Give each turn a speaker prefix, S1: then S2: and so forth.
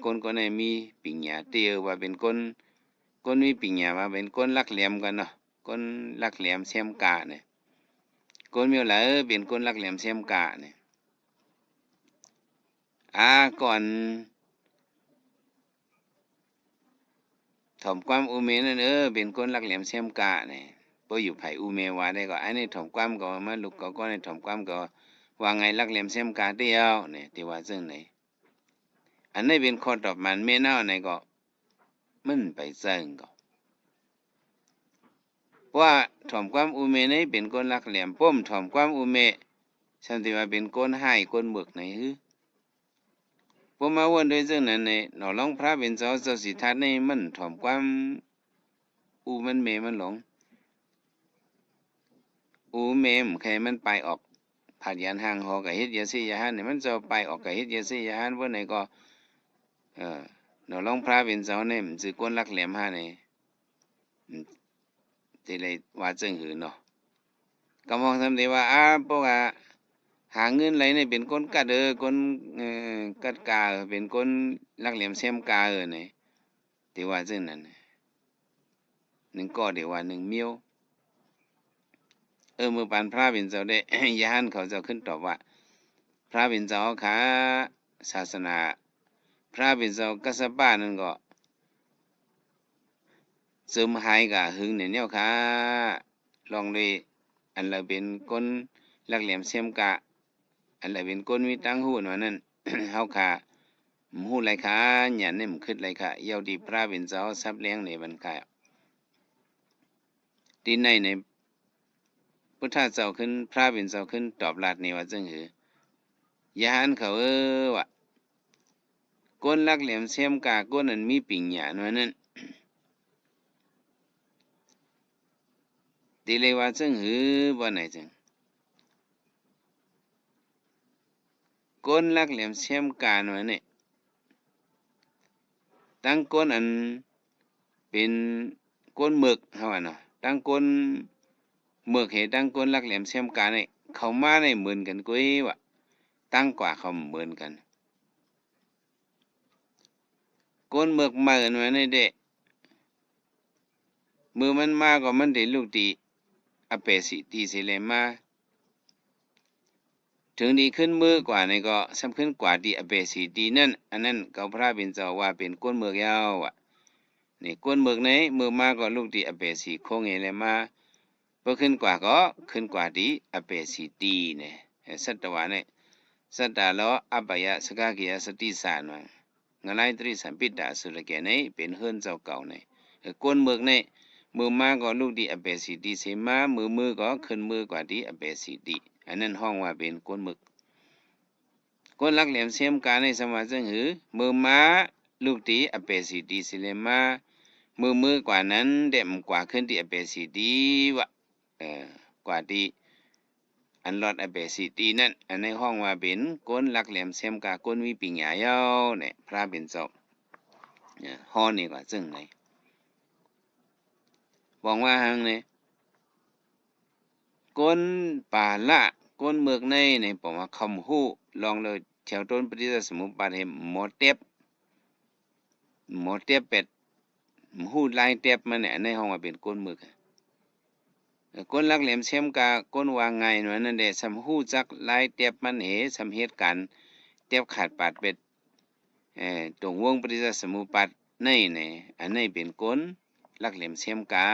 S1: คนไหนมีปิญญาเตียวว่าเป็นคนมีปิญญาว่าเป็นคนลักแหลมกันเนาะคนลักแหลมเสียมกะเนี่ยคนมีหลายเป็นคนลักแหลมเสียมกะเนี่ยก่อนถ่อมความอุเมนั่นเป็นคนลักแหลมเสียมกะเนี่ยบ่อยู่ไผอุเมว่าได้ก็อันนี้ถ่อมความก็มาลูกก็ในถ่อมความก็ว่าไงลักแหลมเสียมกะเตียวเนี่ยที่ว่าซึ่งไหนอันนี้เป็นข้อตอบมันแม่นาวไหนก็มันไปเซิงก็ว่าถ่อมความอุเมนี่เป็นคนลักแหลมป้มถ่อมความอุเมฉันที่ว่าเป็นคนให้คนเบิกไหนฮือผมมาวันด้วยซึ่งนั้นเนี่ยหนอลองพระเป็นเจ้าสิทธัตถ์นี่มันถ่อมความอูมันเมมันหลงอูเมมใครมันไปออกผัดยันห่างหอกับเฮ็ดยาซียาหันเนี่ยมันจะไปออกกับเฮ็ดยาซียาหันว่าไหนก็หนอลองพระเป็นเจ้าเนี่ยมันสิคนลักแหลมหาเนี่ยที่เลยว่าจึงหือเนาะก็มองทำได้ว่าพวกหาเงินไหลเนี่ยเป็นคนกัดคนกัดกาเป็นคนลักแหลมเสียมกาเนี่ยที่ว่าจึงนั้นหนึ่งก็เดี๋ยวว่าหนึ่งเมียวเมื่อปานพระเป็นเจ้าได้ ยานเขาจะขึ้นตอบว่าพระเป็นเจ้าขาศาสนาพระเป็นเจ้ากัสสปะนั่นก็เสริมหายกะหึงเนี่ยค่ะลองเลยอันละเป็นคนลักแหลมเสียมกะอันละเป็นคนมีตังหูว่านั้น เฮาค่ะหูไรค่ะหยันเนี่ยมันขึ้นไรค่ะเยาวดีพระเป็นเจ้าทรัพย์เลี้ยงในบรรคายที่ในพุทธเจ้าขึ้นพระเป็นเจ้าขึ้นตอบลาดนี่ว่าจังหือยานเขาว่าก้นลักแหลมเสียมกาก้นนั้นมีปิญญาหน่อยนั้นตีเลยว่าจังหือบ่ไหนจังก้นลักแหลมเสียมกาหน่อยนี่ตั้งก้นอันเป็นก้นหมึกเฮาว่าเนาะตั้งก้นหมึกให้ตั้งก้นลักแหลมเสียมกานี่เข้ามาในเหมือนกันกุ้ยว่าตั้งกว่าเขาเหมือนกันก้นหมึกมากันไว้ในเด้มือมันมาก็มันได้ลูกตีอเปสิตีสิเลยมาถึงดีขึ้นมือกว่านี่ก็สำคัญกว่าดีอเปสิตีนั่นอันนั้นเขาพระเป็นเจ้าว่าเป็นก้นหมึกยาวอ่ะนี่ก้นหมึกไหนมือมาก็ลูกตีอเปสิคงเอเลยมาพอขึ้นกว่าก็ขึ้นกว่าดีอเปสิตีเนี่ยสัตวะเนี่ยสัตตะโลอัปปยะสกากิยสติสานว่างะไลตริสัมปิตตะสุรแกเนี่ยเป็นเฮือนเจ้าเก่าเนี่ยก้นหมึกเนี่ยมือมาก็ลูกดีอเปสิตีเสมามือก็ขึ้นมือกว่าดีอเปสิตีอันนั้นห้องว่าเป็นก้นหมึกก้นลักแหลมเสียมกาในสมาจังหือมือมาลูกตีอเปสิตีสิเลมามือกว่านั้นเด็มกว่าขึ้นที่อเปสิตีวะกว่าที่อันลอดอเปสิตีนั่นอันในห้องว่าเป็นก้นลักแหลมเสียมกาก้นมีปิญญาเย้าเนี่ยพระเป็นศพห้อนี่กว่าจึงไหนบอกว่าหังเนี่ยก้นป่าละก้นเมือกในผมว่าคำฮู้ลองเลยแถวต้นปฏิจจสมุปบาทให้หมอเต็บเป็ดฮู้ลายเต็บมันเนี่ยในห้องว่าเป็นก้นเมือกก้นลักแหลมเสียมกาก้นวางไงหน่อยนั่นแหละสำฮู้จักลายเต็บมันสำเหตุการณ์เต็บขาดปาดเป็ดตรงวงปฏิจจสมุปบาทในอันนี้เป็นก้นลักแหลมเสียมกา